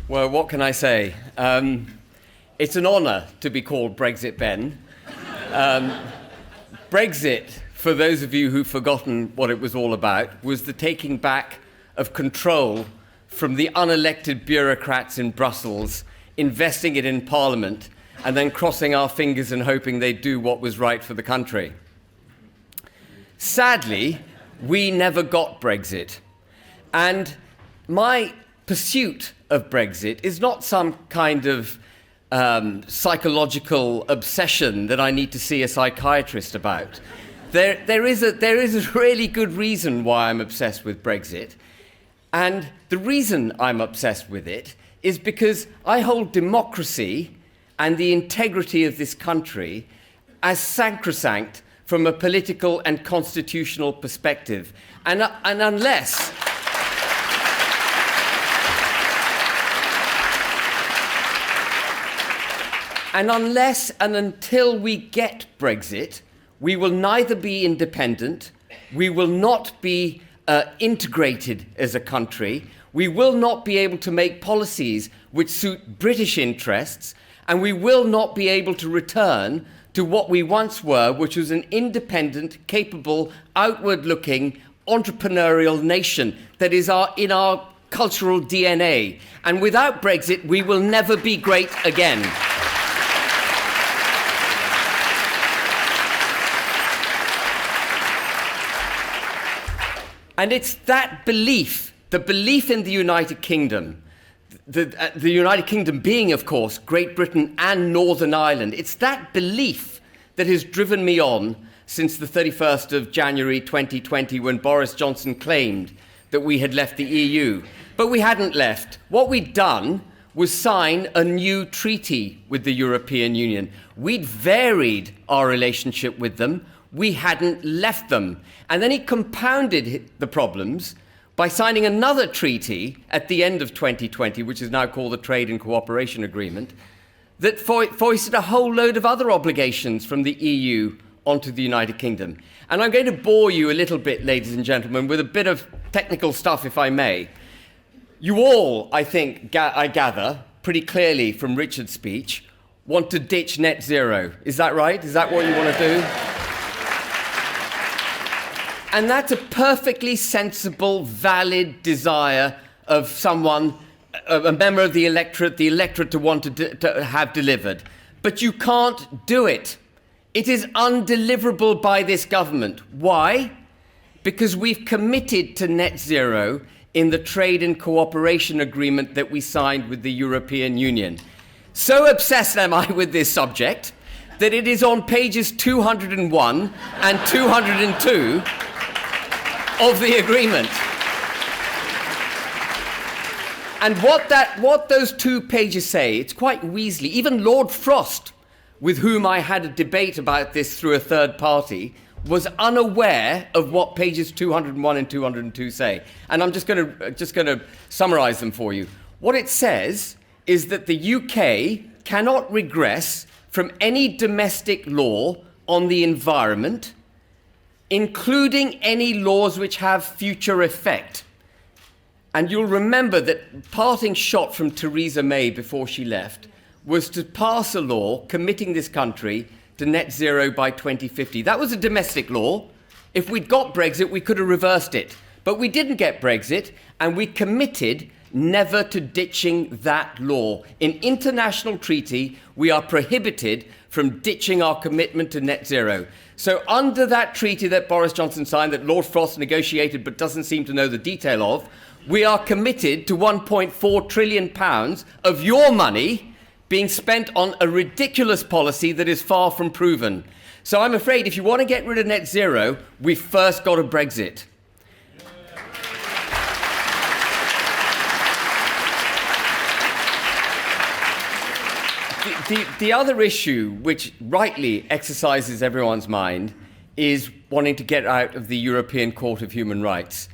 Well, what can I say? It's an honour to be called Brexit Ben. Brexit, for those of you who've forgotten what it was all about, was the taking back of control from the unelected bureaucrats in Brussels, investing it in Parliament, and then crossing our fingers and hoping they'd do what was right for the country. Sadly, we never got Brexit. And my pursuit of Brexit is not some kind of psychological obsession that I need to see a psychiatrist about. There is a really good reason why I'm obsessed with Brexit. And the reason I'm obsessed with it is because I hold democracy and the integrity of this country as sacrosanct from a political and constitutional perspective. And unless and until we get Brexit, we will neither be independent, we will not be integrated as a country, we will not be able to make policies which suit British interests, and we will not be able to return to what we once were, which was an independent, capable, outward-looking, entrepreneurial nation that is in our cultural DNA. And without Brexit, we will never be great again. And it's that belief, the belief in the United Kingdom, the United Kingdom being, of course, Great Britain and Northern Ireland, it's that belief that has driven me on since the 31st of January 2020 when Boris Johnson claimed that we had left the EU. But we hadn't left. What we'd done was sign a new treaty with the European Union. We'd varied our relationship with them. We hadn't left them. And then he compounded the problems by signing another treaty at the end of 2020, which is now called the Trade and Cooperation Agreement, that foisted a whole load of other obligations from the EU onto the United Kingdom. And I'm going to bore you a little bit, ladies and gentlemen, with a bit of technical stuff, if I may. You all, I think, I gather, pretty clearly from Richard's speech, want to ditch net zero. Is that right? Is that what you want to do? And that's a perfectly sensible, valid desire of someone, a member of the electorate to want to have delivered. But you can't do it. It is undeliverable by this government. Why? Because we've committed to net zero in the Trade and Cooperation Agreement that we signed with the European Union. So obsessed am I with this subject that it is on pages 201 and 202 of the agreement. And what those 2 pages say, it's quite weaselly. Even Lord Frost, with whom I had a debate about this through a third party, was unaware of what pages 201 and 202 say. And I'm just going to summarize them for you. What it says is that the UK cannot regress from any domestic law on the environment, including any laws which have future effect. And you'll remember that parting shot from Theresa May before she left was to pass a law committing this country to net zero by 2050. That was a domestic law. If we'd got Brexit, we could have reversed it. But we didn't get Brexit, and we committed never to ditching that law. In international treaty, we are prohibited from ditching our commitment to net zero. So under that treaty that Boris Johnson signed, that Lord Frost negotiated but doesn't seem to know the detail of, we are committed to £1.4 trillion of your money being spent on a ridiculous policy that is far from proven. So I'm afraid if you want to get rid of net zero, we've first got a Brexit. The other issue, which rightly exercises everyone's mind, is wanting to get out of the European Court of Human Rights.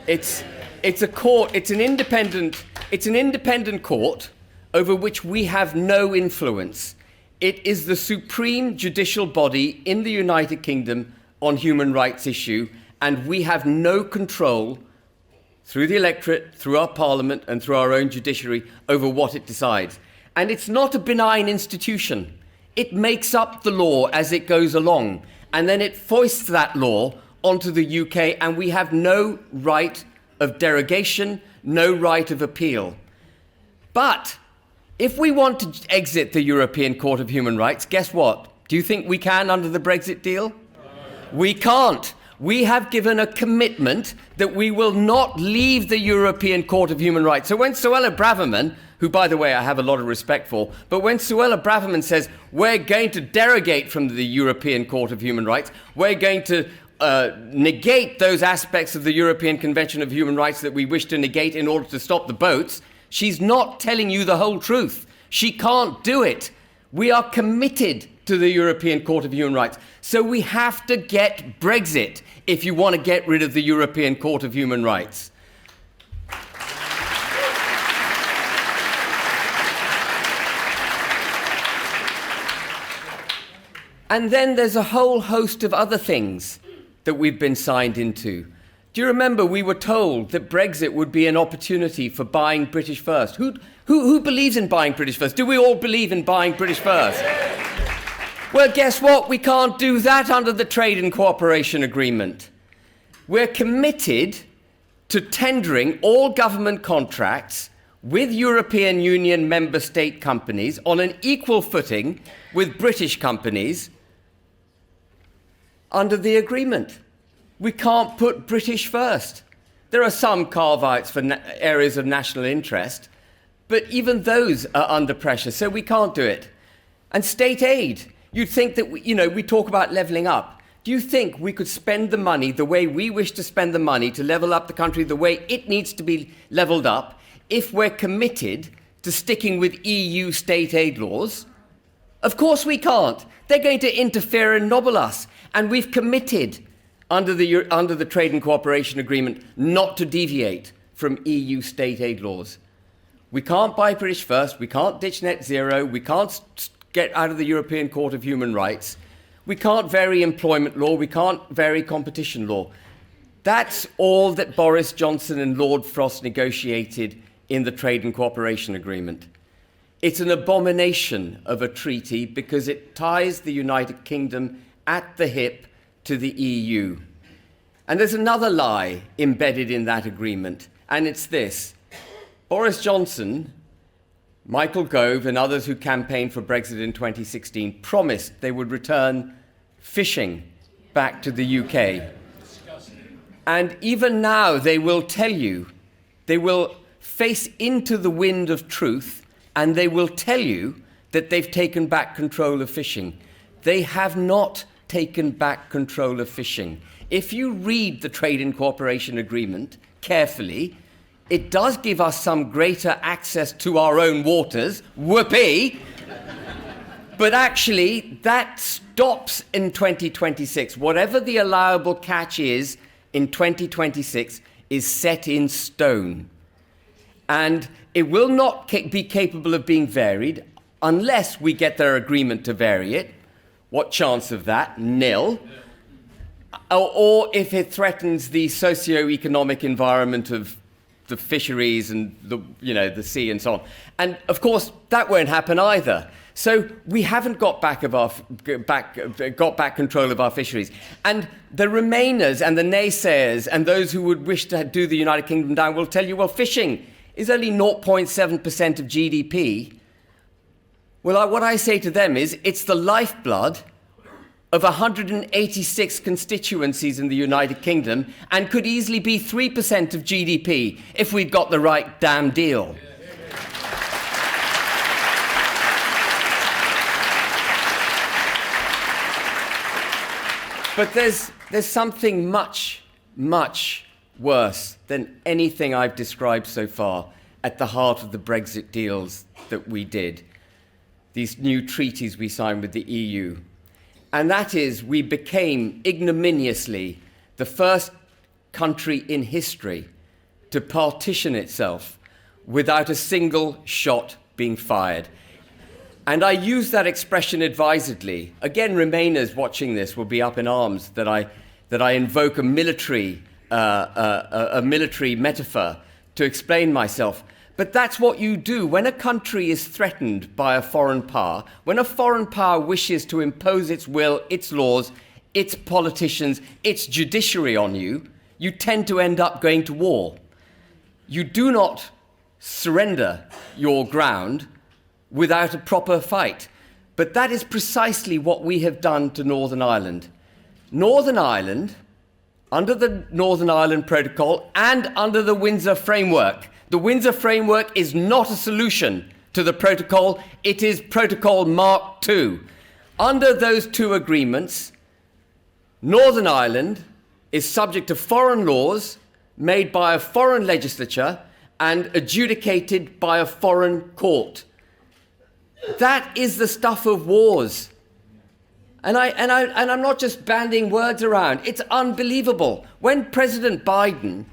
It's an independent court over which we have no influence. It is the supreme judicial body in the United Kingdom on human rights issue, and we have no control through the electorate, through our parliament, and through our own judiciary over what it decides. And it's not a benign institution. It makes up the law as it goes along, and then it foists that law onto the UK, and we have no right of derogation, no right of appeal. But if we want to exit the European Court of Human Rights, guess what? Do you think we can under the Brexit deal? No. We can't. We have given a commitment that we will not leave the European Court of Human Rights. So when Suella Braverman, who, by the way, I have a lot of respect for, but when Suella Braverman says, we're going to derogate from the European Court of Human Rights, we're going to negate those aspects of the European Convention of Human Rights that we wish to negate in order to stop the boats, she's not telling you the whole truth. She can't do it. We are committed to the European Court of Human Rights. So we have to get Brexit if you want to get rid of the European Court of Human Rights. And then there's a whole host of other things that we've been signed into. Do you remember we were told that Brexit would be an opportunity for buying British first? Who believes in buying British first? Do we all believe in buying British first? Well, guess what? We can't do that under the Trade and Cooperation Agreement. We're committed to tendering all government contracts with European Union member state companies on an equal footing with British companies under the agreement. We can't put British first. There are some carve-outs for areas of national interest, but even those are under pressure, so we can't do it. And state aid, you'd think that, we talk about levelling up. Do you think we could spend the money the way we wish to spend the money to level up the country the way it needs to be levelled up if we're committed to sticking with EU state aid laws? Of course we can't. They're going to interfere and nobble us. And we've committed under the Trade and Cooperation Agreement not to deviate from EU state aid laws. We can't buy British first. We can't ditch net zero. We can't get out of the European Court of Human Rights. We can't vary employment law. We can't vary competition law. That's all that Boris Johnson and Lord Frost negotiated in the Trade and Cooperation Agreement. It's an abomination of a treaty because it ties the United Kingdom at the hip to the EU. And there's another lie embedded in that agreement, and it's this. Boris Johnson, Michael Gove, and others who campaigned for Brexit in 2016 promised they would return fishing back to the UK. And even now they will tell you, they will face into the wind of truth, and they will tell you that they've taken back control of fishing. They have not taken back control of fishing. If you read the Trade and Cooperation Agreement carefully, it does give us some greater access to our own waters, whoopee, but actually that stops in 2026. Whatever the allowable catch is in 2026 is set in stone. And it will not be capable of being varied unless we get their agreement to vary it. What chance of that? Nil. Or if it threatens the socio-economic environment of the fisheries and the sea and so on. And of course, that won't happen either. So we haven't got back control of our fisheries. And the Remainers and the naysayers and those who would wish to do the United Kingdom down will tell you, well, fishing is only 0.7% of GDP. Well, what I say to them is it's the lifeblood of 186 constituencies in the United Kingdom and could easily be 3% of GDP if we'd got the right damn deal. But there's something much, much worse than anything I've described so far at the heart of the Brexit deals that we did. These new treaties we signed with the EU. And that is, we became ignominiously the first country in history to partition itself without a single shot being fired. And I use that expression advisedly. Again, Remainers watching this will be up in arms that I invoke a military a military metaphor to explain myself. But that's what you do. When a country is threatened by a foreign power, when a foreign power wishes to impose its will, its laws, its politicians, its judiciary on you, you tend to end up going to war. You do not surrender your ground without a proper fight. But that is precisely what we have done to Northern Ireland. Northern Ireland, under the Northern Ireland Protocol and under the Windsor Framework. The Windsor Framework is not a solution to the protocol. It is Protocol Mark II. Under those two agreements, Northern Ireland is subject to foreign laws made by a foreign legislature and adjudicated by a foreign court. That is the stuff of wars. And I'm not just banding words around. It's unbelievable. When President Biden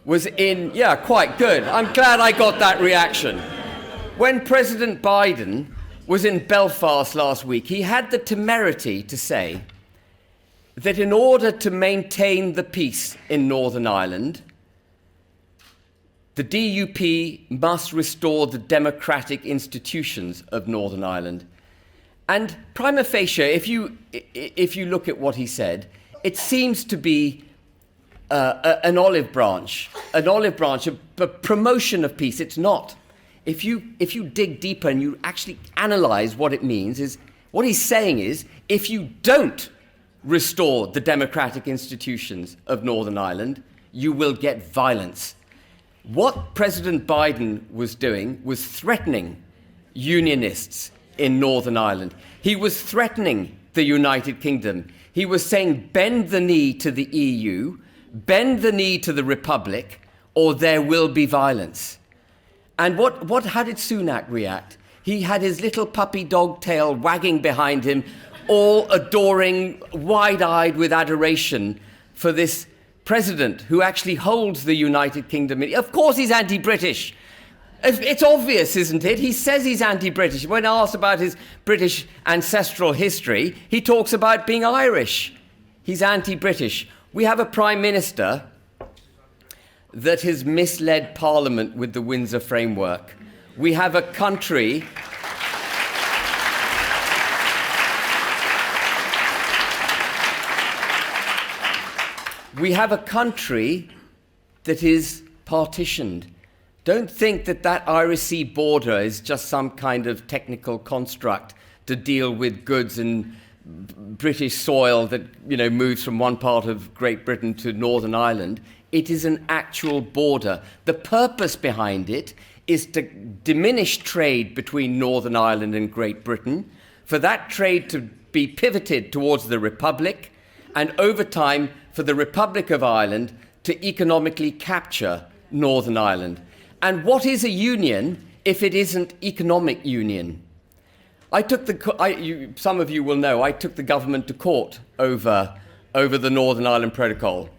was in... Yeah, quite good. I'm glad I got that reaction. When President Biden was in Belfast last week, he had the temerity to say that in order to maintain the peace in Northern Ireland, the DUP must restore the democratic institutions of Northern Ireland. And prima facie, if you look at what he said, it seems to be an olive branch, a promotion of peace. It's not. If you dig deeper and you actually analyze what it means, is what he's saying is, if you don't restore the democratic institutions of Northern Ireland, you will get violence. What President Biden was doing was threatening unionists in Northern Ireland. He was threatening the United Kingdom. He was saying, bend the knee to the EU, bend the knee to the Republic, or there will be violence. And how did Sunak react? He had his little puppy dog tail wagging behind him, all adoring, wide-eyed with adoration for this president who actually holds the United Kingdom. Of course he's anti-British. It's obvious, isn't it? He says he's anti-British. When asked about his British ancestral history, he talks about being Irish. He's anti-British. We have a Prime Minister that has misled Parliament with the Windsor Framework. We have a country... We have a country that is partitioned. Don't think that Irish Sea border is just some kind of technical construct to deal with goods and British soil that, moves from one part of Great Britain to Northern Ireland. It is an actual border. The purpose behind it is to diminish trade between Northern Ireland and Great Britain, for that trade to be pivoted towards the Republic, and over time for the Republic of Ireland to economically capture Northern Ireland. And what is a union if it isn't economic union? Some of you will know, I took the government to court over the Northern Ireland Protocol.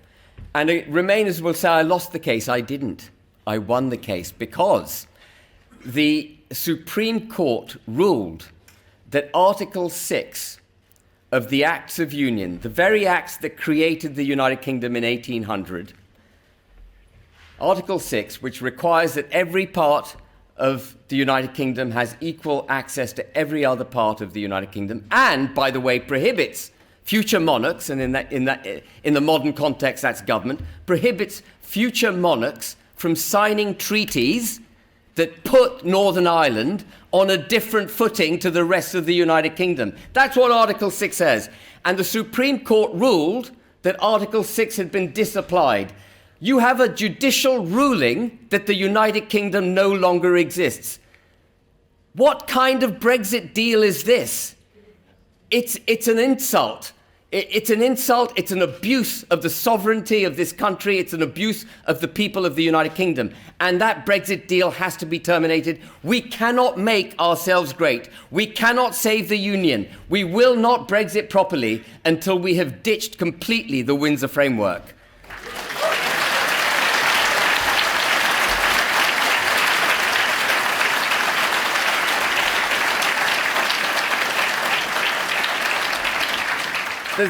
And Remainers will say I lost the case. I didn't. I won the case because the Supreme Court ruled that Article 6 of the Acts of Union, the very acts that created the United Kingdom in 1800, Article 6, which requires that every part of the United Kingdom has equal access to every other part of the United Kingdom, and, by the way, prohibits future monarchs, and in the modern context that's government, prohibits future monarchs from signing treaties that put Northern Ireland on a different footing to the rest of the United Kingdom. That's what Article 6 says. And the Supreme Court ruled that Article 6 had been disapplied. You have a judicial ruling that the United Kingdom no longer exists. What kind of Brexit deal is this? It's an insult. It's an insult, it's an abuse of the sovereignty of this country, it's an abuse of the people of the United Kingdom. And that Brexit deal has to be terminated. We cannot make ourselves great. We cannot save the Union. We will not Brexit properly until we have ditched completely the Windsor Framework.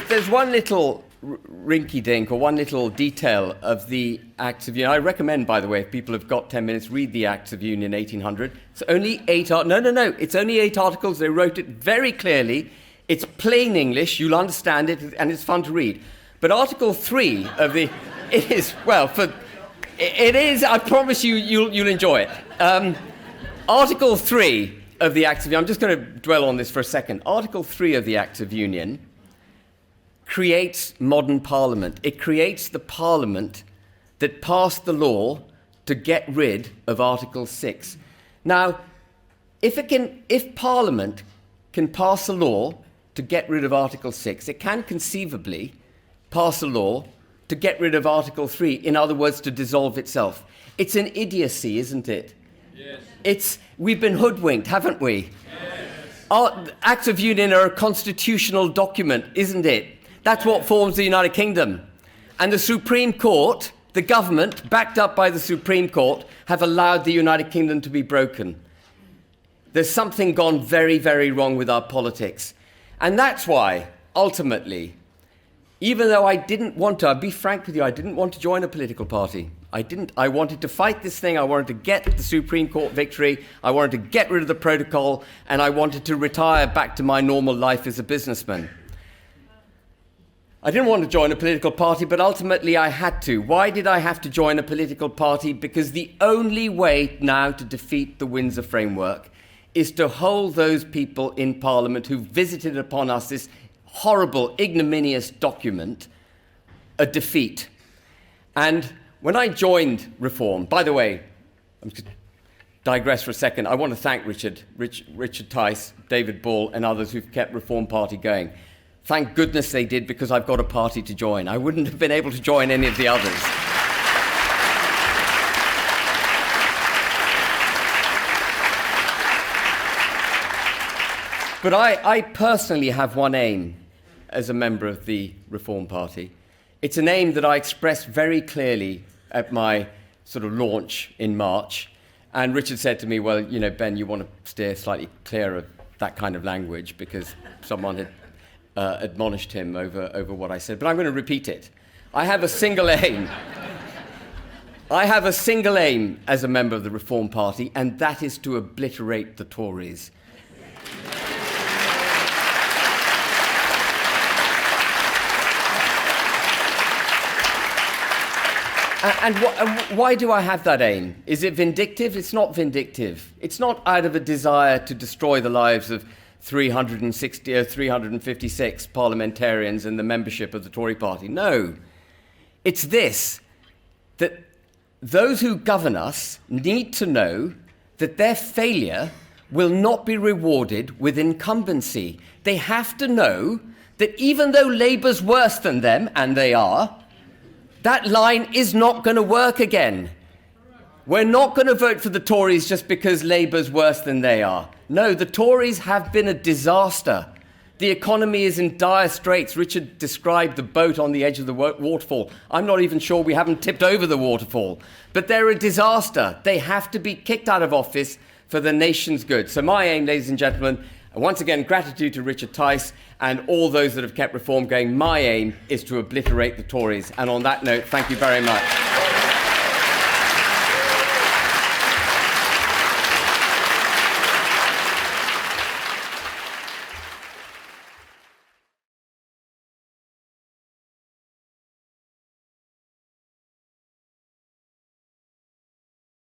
There's one little rinky-dink or one little detail of the Acts of Union. I recommend, by the way, if people have got 10 minutes, read the Acts of Union 1800. It's only 8 No. It's only 8 articles. They wrote it very clearly. It's plain English. You'll understand it, and it's fun to read. But Article 3 of the... It is, well, it is, I promise you, you'll enjoy it. Article 3 of the Acts of Union, I'm just going to dwell on this for a second. Article 3 of the Acts of Union creates modern parliament. It creates the parliament that passed the law to get rid of Article 6. Now, if parliament can pass a law to get rid of Article 6, it can conceivably pass a law to get rid of Article 3, in other words, to dissolve itself. It's an idiocy, isn't it? Yes. We've been hoodwinked, haven't we? Yes. Our Acts of Union are a constitutional document, isn't it? That's what forms the United Kingdom. And the Supreme Court, the government, backed up by the Supreme Court, have allowed the United Kingdom to be broken. There's something gone very, very wrong with our politics. And that's why, ultimately, even though I didn't want to, I'll be frank with you, I didn't want to join a political party. I wanted to fight this thing. I wanted to get the Supreme Court victory. I wanted to get rid of the protocol. And I wanted to retire back to my normal life as a businessman. I didn't want to join a political party, but ultimately I had to. Why did I have to join a political party? Because the only way now to defeat the Windsor Framework is to hold those people in Parliament who visited upon us this horrible, ignominious document a defeat. And when I joined Reform, by the way, I'm just digress for a second. I want to thank Richard Tice, David Ball, and others who've kept Reform Party going. Thank goodness they did, because I've got a party to join. I wouldn't have been able to join any of the others. But I personally have one aim as a member of the Reform Party. It's an aim that I expressed very clearly at my sort of launch in March. And Richard said to me, well, you know, Ben, you want to steer slightly clear of that kind of language, because someone had admonished him over what I said. But I'm going to repeat it. I have a single aim. I have a single aim as a member of the Reform Party, and that is to obliterate the Tories. And why do I have that aim? Is it vindictive? It's not vindictive. It's not out of a desire to destroy the lives of 356 parliamentarians and the membership of the Tory party. No. It's this, that those who govern us need to know that their failure will not be rewarded with incumbency. They have to know that even though Labour's worse than them, and they are, that line is not going to work again. We're not going to vote for the Tories just because Labour's worse than they are. No, the Tories have been a disaster. The economy is in dire straits. Richard described the boat on the edge of the waterfall. I'm not even sure we haven't tipped over the waterfall. But they're a disaster. They have to be kicked out of office for the nation's good. So my aim, ladies and gentlemen, and once again, gratitude to Richard Tice and all those that have kept Reform going. My aim is to obliterate the Tories. And on that note, thank you very much.